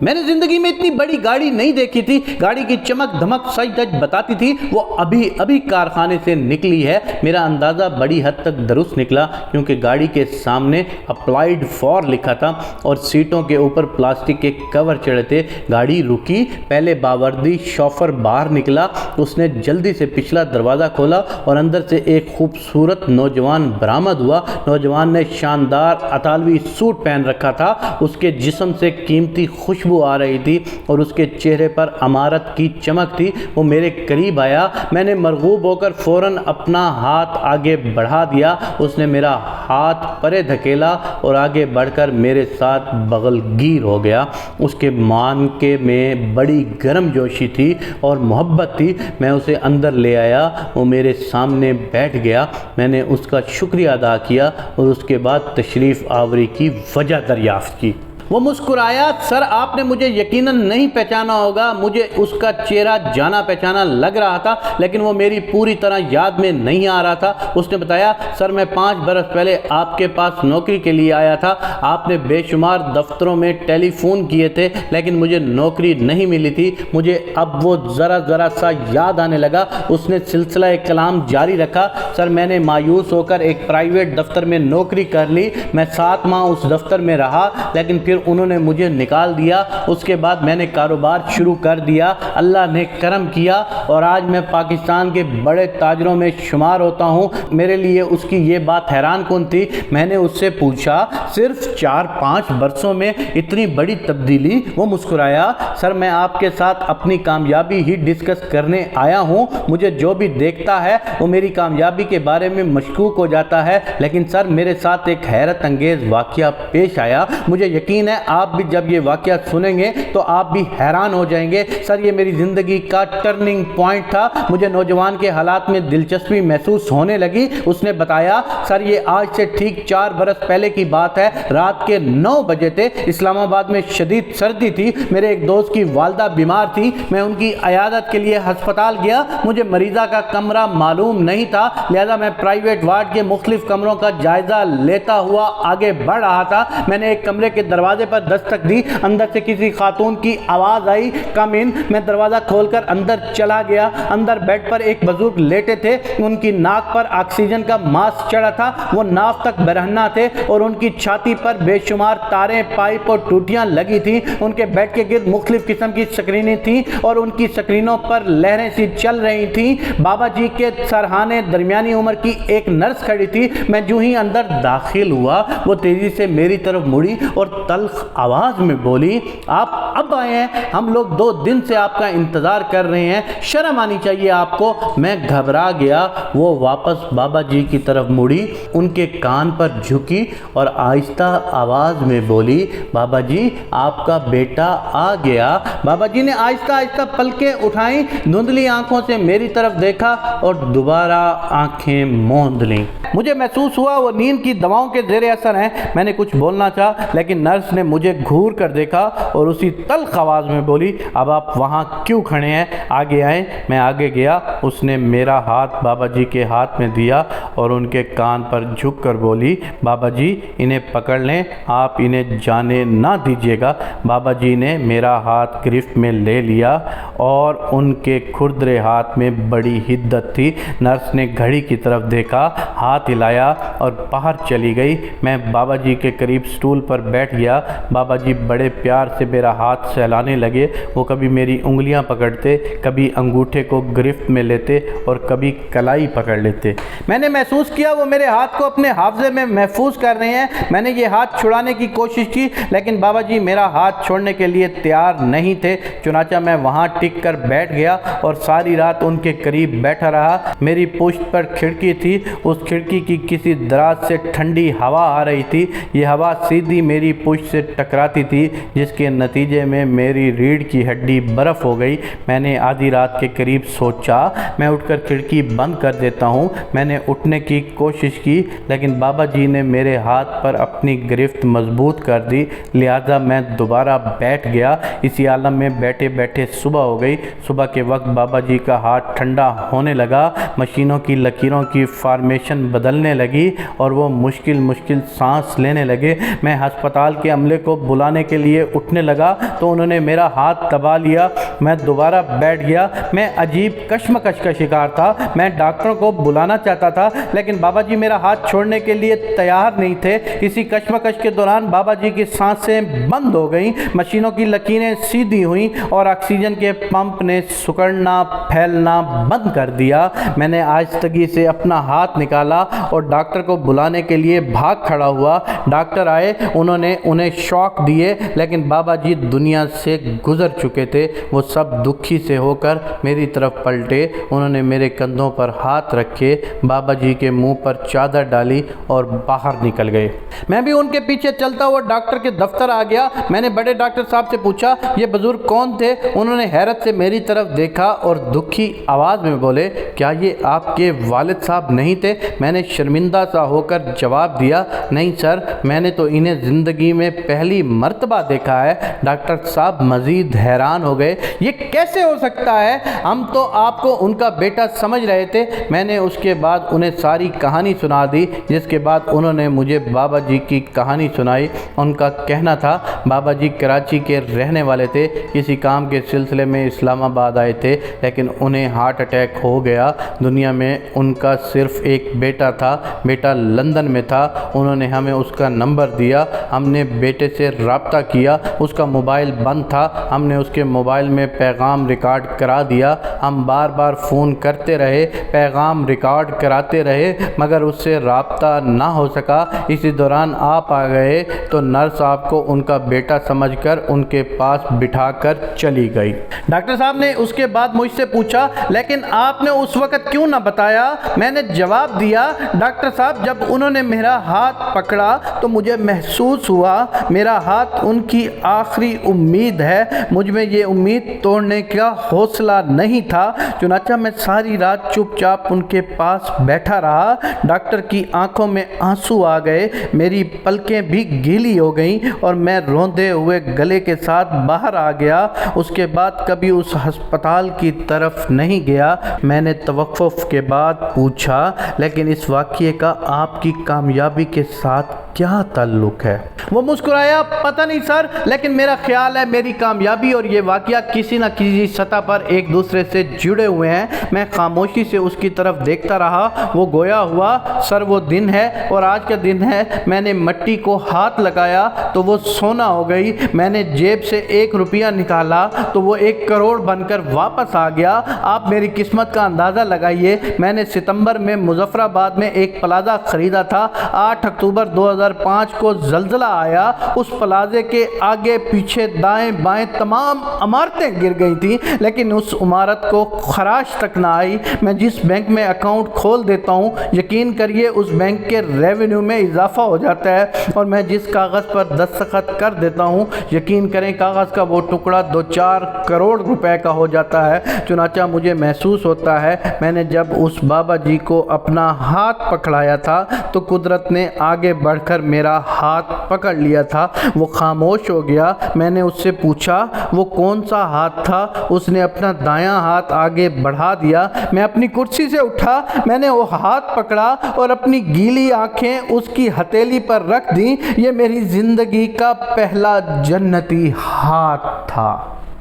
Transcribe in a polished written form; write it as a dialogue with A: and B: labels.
A: میں نے زندگی میں اتنی بڑی گاڑی نہیں دیکھی تھی۔ گاڑی کی چمک دھمک سج دج بتاتی تھی وہ ابھی ابھی کارخانے سے نکلی ہے۔ میرا اندازہ بڑی حد تک درست نکلا کیونکہ گاڑی کے سامنے اپلائیڈ فار لکھا تھا اور سیٹوں کے اوپر پلاسٹک کے کور چڑھے تھے۔ گاڑی رکی، پہلے باوردی شوفر باہر نکلا، اس نے جلدی سے پچھلا دروازہ کھولا اور اندر سے ایک خوبصورت نوجوان برآمد ہوا۔ نوجوان نے شاندار اطالوی سوٹ پہن رکھا تھا، اس کے جسم سے قیمتی خوشبو آ رہی تھی اور اس کے چہرے پر امارت کی چمک تھی۔ وہ میرے قریب آیا، میں نے مرغوب ہو کر فوراً اپنا ہاتھ آگے بڑھا دیا۔ اس نے میرا ہاتھ پرے دھکیلا اور آگے بڑھ کر میرے ساتھ بغل گیر ہو گیا۔ اس کے مانکے میں بڑی گرم جوشی تھی اور محبت تھی۔ میں اسے اندر لے آیا، وہ میرے سامنے بیٹھ گیا۔ میں نے اس کا شکریہ ادا کیا اور اس کے بعد تشریف آوری کی وجہ دریافت کی۔ وہ مسکرایا، سر آپ نے مجھے یقیناً نہیں پہچانا ہوگا۔ مجھے اس کا چہرہ جانا پہچانا لگ رہا تھا لیکن وہ میری پوری طرح یاد میں نہیں آ رہا تھا۔ اس نے بتایا، سر میں 5 برس پہلے آپ کے پاس نوکری کے لیے آیا تھا۔ آپ نے بے شمار دفتروں میں ٹیلی فون کیے تھے لیکن مجھے نوکری نہیں ملی تھی۔ مجھے اب وہ ذرا سا یاد آنے لگا۔ اس نے سلسلہ کلام جاری رکھا، سر میں نے مایوس ہو کر ایک پرائیویٹ دفتر میں نوکری کر لی۔ میں 7 ماہ اس دفتر میں رہا لیکن پھر انہوں نے مجھے نکال دیا۔ اس کے بعد میں نے کاروبار شروع کر دیا، اللہ نے کرم کیا اور آج میں پاکستان کے بڑے تاجروں میں شمار ہوتا ہوں۔ میرے لیے اس کی یہ بات حیران کن تھی۔ میں نے اس سے پوچھا، صرف 4-5 برسوں میں اتنی بڑی تبدیلی؟ وہ مسکرایا، سر میں آپ کے ساتھ اپنی کامیابی ہی ڈسکس کرنے آیا ہوں۔ مجھے جو بھی دیکھتا ہے وہ میری کامیابی کے بارے میں مشکوک ہو جاتا ہے لیکن سر میرے ساتھ ایک حیرت انگیز واقعہ پیش آیا۔ مجھے یقین ہے آپ بھی جب یہ واقعہ سنیں گے تو آپ بھی حیران ہو جائیں گے۔ سر یہ میری زندگی کا ٹرننگ پوائنٹ تھا۔ مجھے نوجوان کے حالات میں دلچسپی محسوس ہونے لگی۔ اس نے بتایا، سر یہ آج سے ٹھیک 4 برس پہلے کی بات ہے۔ رات کے 9 بجے تھے، اسلام آباد میں شدید سردی تھی۔ میرے ایک دوست کی والدہ بیمار تھی، میں ان کی عیادت کے لیے ہسپتال گیا۔ مجھے مریضہ کا کمرہ معلوم نہیں تھا لہذا میں پرائیویٹ وارڈ کے مختلف کمروں کا جائزہ لیتا ہوا آگے بڑھ رہا تھا۔ میں نے ایک کمرے کے دروازے پر دستک دی، اندر سے کسی خاتون کی آواز آئی، کم ان۔ میں دروازہ کھول کر اندر چلا گیا۔ اندر بیڈ پر ایک بزرگ لیٹے تھے، ان کی ناک پر آکسیجن کا ماسک چڑھا تھا، وہ ناف تک برہنہ تھے اور ان کی چھاتی پر بے شمار تاریں، پائپ اور ٹوٹیاں لگی تھیں۔ ان کے بیڈ کے گرد مختلف قسم کی سکرینیں تھیں اور ان کی سکرینوں پر لہریں سی چل رہی تھیں۔ بابا جی کے سرہانے درمیانی عمر کی ایک نرس کھڑی تھی۔ میں جو ہی اندر داخل ہوا وہ تیزی سے میری طرف مڑی اور تلخ آواز میں بولی، آپ اب آئے ہیں؟ ہم لوگ 2 دن سے آپ کا انتظار کر رہے ہیں، شرم آنی چاہیے آپ کو۔ میں گھبرا گیا۔ وہ واپس بابا جی کی طرف مڑی، ان کے کان پر جھکی اور آہستہ آواز میں بولی، بابا جی آپ کا بیٹا آ گیا۔ بابا جی نے آہستہ آہستہ پلکیں اٹھائیں، دھندلی آنکھوں سے میری طرف دیکھا اور دوبارہ آنکھیں موند لیں۔ مجھے محسوس ہوا وہ نیند کی دواؤں کے زیر اثر ہیں۔ میں نے کچھ بولنا چاہا لیکن نرس نے مجھے گھور کر دیکھا اور اسی تلخ آواز میں بولی، اب آپ وہاں کیوں کھڑے ہیں؟ آگے آئیں۔ میں آگے گیا۔ اس نے میرا ہاتھ بابا جی کے ہاتھ میں دیا اور ان کے کان پر جھک کر بولی، بابا جی انہیں پکڑ لیں، آپ انہیں جانے نہ دیجیے گا۔ بابا جی نے میرا ہاتھ گرفت میں لے لیا اور ان کے کھردرے ہاتھ میں بڑی حدت تھی۔ نرس نے گھڑی کی طرف دیکھا، ہاتھ ہلایا اور باہر چلی گئی۔ میں بابا جی کے قریب سٹول پر بیٹھ گیا۔ بابا جی بڑے پیار سے میرا ہاتھ سہلانے لگے۔ وہ کبھی میری انگلیاں پکڑتے، کبھی انگوٹھے کو گرفت میں لیتے اور کبھی کلائی پکڑ لیتے۔ میں نے محسوس کیا وہ میرے ہاتھ کو اپنے حافظے میں محفوظ کر رہے ہیں۔ میں نے یہ ہاتھ چھڑانے کی کوشش کی لیکن بابا جی میرا ہاتھ چھوڑنے کے لیے تیار نہیں تھے۔ چنانچہ میں وہاں ٹک کر بیٹھ گیا اور ساری رات ان کے قریب بیٹھا رہا۔ میری پشت پر کھڑکی تھی، اس کھڑکی کی کسی دراز سے ٹھنڈی ہوا آ رہی تھی۔ یہ ہوا سیدھی میری پشت سے ٹکراتی تھی جس کے نتیجے میں میری ریڑھ کی ہڈی برف ہو گئی۔ میں نے آدھی رات کے قریب سوچا میں اٹھ کر کھڑکی بند کر دیتا ہوں۔ میں نے اٹھنے کی کوشش کی لیکن بابا جی نے میرے ہاتھ پر اپنی گرفت مضبوط کر دی، لہذا میں دوبارہ بیٹھ گیا۔ اسی عالم میں بیٹھے بیٹھے صبح ہو گئی۔ صبح کے وقت بابا جی کا ہاتھ ٹھنڈا ہونے لگا، مشینوں کی لکیروں کی فارمیشن بدلنے لگی اور وہ مشکل سانس لینے لگے۔ میں ہسپتال کے عملے کو بلانے کے لیے اٹھنے لگا تو انہوں نے میرا ہاتھ دبا لیا۔ میں دوبارہ بیٹھ گیا۔ میں عجیب کشمکش کا شکار تھا۔ میں ڈاکٹروں کو بلانا چاہتا تھا لیکن بابا جی میرا ہاتھ چھوڑنے کے لیے تیار نہیں تھے۔ اسی کشمکش کے دوران بابا جی کی سانسیں بند ہو گئیں، مشینوں کی لکیریں سیدھی ہوئیں اور آکسیجن کے پمپ نے سکڑنا پھیلنا بند کر دیا۔ میں نے آہستگی سے اپنا ہاتھ نکالا اور ڈاکٹر کو بلانے کے لیے بھاگ کھڑا ہوا۔ ڈاکٹر آئے، انہوں نے انہیں شاک دیے لیکن بابا جی دنیا سے گزر چکے تھے۔ وہ سب دکھی سے ہو کر میری طرف پلٹے، انہوں نے میرے کندھوں پر ہاتھ رکھے، بابا جی کے منہ پر چادر ڈالی اور باہر نکل گئے۔ میں بھی ان کے پیچھے چلتا ہوا ڈاکٹر کے دفتر آ گیا۔ میں نے بڑے ڈاکٹر صاحب سے پوچھا یہ بزرگ کون تھے؟ انہوں نے حیرت سے میری طرف دیکھا اور دکھی آواز میں بولے کیا یہ آپ کے والد صاحب نہیں تھے؟ میں نے شرمندہ سا ہو کر جواب دیا نہیں سر، میں نے تو انہیں زندگی میں پہلی مرتبہ دیکھا ہے۔ ڈاکٹر صاحب مزید حیران ہو گئے، یہ کیسے ہو سکتا ہے؟ ہم تو آپ کو ان کا بیٹا سمجھ رہے تھے۔ میں نے اس کے بعد انہیں ساری کہانی سنا دی، جس کے بعد انہوں نے مجھے بابا جی کی کہانی سنائی۔ ان کا کہنا تھا بابا جی کراچی کے رہنے والے تھے، کسی کام کے سلسلے میں اسلام آباد آئے تھے لیکن انہیں ہارٹ اٹیک ہو گیا۔ دنیا میں ان کا صرف ایک بیٹا تھا، بیٹا لندن میں تھا۔ انہوں نے ہمیں اس کا نمبر دیا، ہم نے بیٹے سے رابطہ کیا، اس کا موبائل بند تھا، ہم نے اس کے موبائل میں پیغام ریکارڈ کرا دیا۔ ہم بار بار فون کرتے رہے، پیغام ریکارڈ کراتے رہے مگر اس سے رابطہ نہ ہو سکا۔ اسی دوران آپ آ گئے تو نرس آپ کو ان کا بیٹا سمجھ کر ان کے پاس بٹھا کر چلی گئی۔ ڈاکٹر صاحب نے اس کے بعد مجھ سے پوچھا لیکن آپ نے اس وقت کیوں نہ بتایا؟ میں نے جواب دیا ڈاکٹر صاحب جب انہوں نے میرا ہاتھ پکڑا تو مجھے محسوس ہوا میرا ہاتھ ان کی آخری امید ہے۔ مجھ میں یہ امید توڑنے کا حوصلہ نہیں تھا، چنانچہ میں ساری رات چپ چاپ ان کے پاس بیٹھا رہا۔ ڈاکٹر کی آنکھوں میں آنسو آ گئے، میری پلکیں بھی گیلی ہو گئیں اور میں روندے ہوئے گلے کے ساتھ باہر آ گیا۔ اس کے بعد کبھی اس ہسپتال کی طرف نہیں گیا۔ میں نے توقف کے بعد پوچھا لیکن اس واقعے کا آپ کی کامیابی کے ساتھ کیا تعلق ہے؟ وہ مسکرایا، پتہ نہیں سر، لیکن میرا خیال ہے میری کامیابی اور یہ واقعہ کسی نہ کسی سطح پر ایک دوسرے سے جڑے ہوئے ہیں۔ میں خاموشی سے اس کی طرف دیکھتا رہا۔ وہ گویا ہوا سر وہ دن ہے اور آج کا دن ہے۔ میں نے مٹی کو ہاتھ لگایا تو وہ سونا ہو گئی۔ میں نے جیب سے 1 روپیہ نکالا تو وہ 1 کروڑ بن کر واپس آ گیا۔ آپ میری قسمت کا اندازہ لگائیے۔ میں نے ستمبر میں مظفر آباد میں ایک پلازہ خریدا تھا۔ 8 اکتوبر 2005 کو زلزلہ آیا۔ اس پلازے کے آگے پیچھے دائیں بائیں تمام عمارتیں گر گئی تھیں لیکن اس عمارت کو خراش تک نہ آئی۔ میں جس بینک میں اکاؤنٹ کھول دیتا ہوں یقین کریے اس بینک کے ریونیو میں اضافہ ہو جاتا ہے اور میں جس کاغذ پر دستخط کر دیتا ہوں یقین کریں کاغذ کا وہ ٹکڑا 2-4 کروڑ روپے کا ہو جاتا ہے۔ چنانچہ مجھے محسوس ہوتا ہے میں نے جب اس بابا جی کو اپنا ہاتھ پکڑایا تھا تو قدرت نے آگے بڑھ کر میرا ہاتھ پکڑ لیا تھا۔ وہ خاموش ہو گیا۔ میں نے اس سے پوچھا وہ کون سا ہاتھ تھا؟ اس نے اپنا دایاں ہاتھ آگے بڑھا دیا۔ میں اپنی کرسی سے اٹھا، میں نے وہ ہاتھ پکڑا اور اپنی گیلی آنکھیں اس کی ہتھیلی پر رکھ دیں۔ یہ میری زندگی کا پہلا جنتی ہاتھ تھا۔